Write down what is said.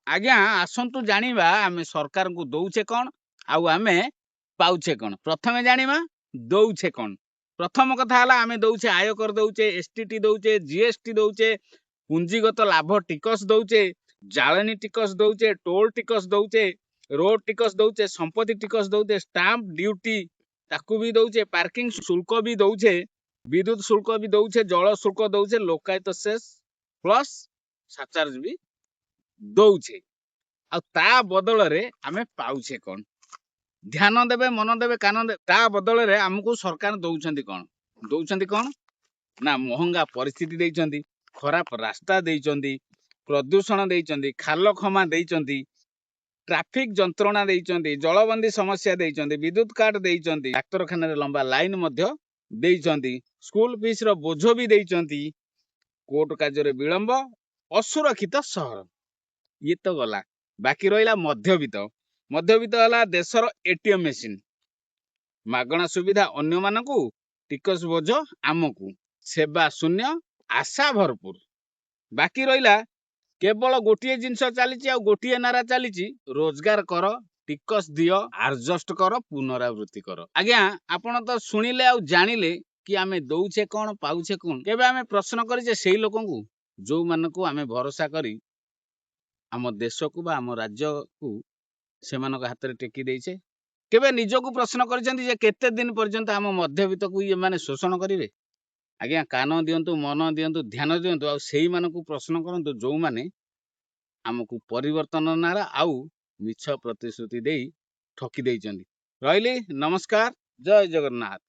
आज्ञा आसंतु जानिबा आमे सरकार को दौचे कौन आउ आमे पाउछे कौन। प्रथमे जानिबा दौचे कौन। प्रथम कथा हला आमे दौचे आयकर दौचे, एसटीटी दौचे, जीएसटी दौचे, पूंजीगत लाभ टिकस दौचे, जाळनी टिकस दौचे, टोल टिकस दौचे, रोड टिकस दौचे, संपत्ति टिकस दौचे, स्टाम्प ड्यूटी ताकू भी दौचे, पार्किंग शुल्क भी दौचे, विद्युत शुल्क भी दौचे, जल शुल्क दौचे, लोकायत सेस प्लस सरचार्ज भी दौचे। आ ता बदल रे आमे पाउछे कौन। ध्यान देबे, मन देबे, कान देबे। ता बदल रे हमको सरकार दौचंदी कौन। दौचंदी कौन ना महंगा परिस्थिति देइचंदी, खराब रास्ता देइचंदी, प्रदूषण देइचंदी, खाल खमा देइचंदी, ट्रैफिक जंत्रणा देइचंदी, जलबंदी समस्या देइचंदी, विद्युत काट देइचंदी, डाक्तरखाना रे लंबा लाइन मध्य देइचंदी, स्कूल फीस रो बोझ भी देइचंदी, कोर्ट कार्य रे विलंब, असुरक्षित शहर। ये तो गला। बाकी रहिला मध्यवित्त। मध्यवित्त हला देशर एटीएम मशीन, मागणा सुविधा अन्य मानकू, टिकस बोझ आमकू, सेवा शून्य, आशा भरपूर। बाकी रहिला केवल गोटिए जिनस चली गोटिए नारा चली, रोजगार कर, टिकस दियो, आडजस्ट कर, पुनरावृत्ति कर। आज्ञा आपण तो शुणिले आ जानिले कि आमे दौचे कौन पाउछे कौन। केबे आमे प्रश्न करिजे सेही लोकंकू जो मानकू आमे भरोसा करी आम देश को बा आम राज्य को सेमानक हाथ रे टेकी देइछे। केबे निजको प्रश्न करिसेंती जे केते दिन पर्यंत आम मध्यवित्त को ये माने शोषण करिवे। आज्ञा कान दियंतु, मन दियंतु, ध्यान दियंतु, आ सेही मानकू प्रश्न करंतु जो माने आमको परिवर्तन नारा आउ मिछ प्रतिश्रुति देई ठकी देइचंदी। रहिली, नमस्कार, जय जगन्नाथ।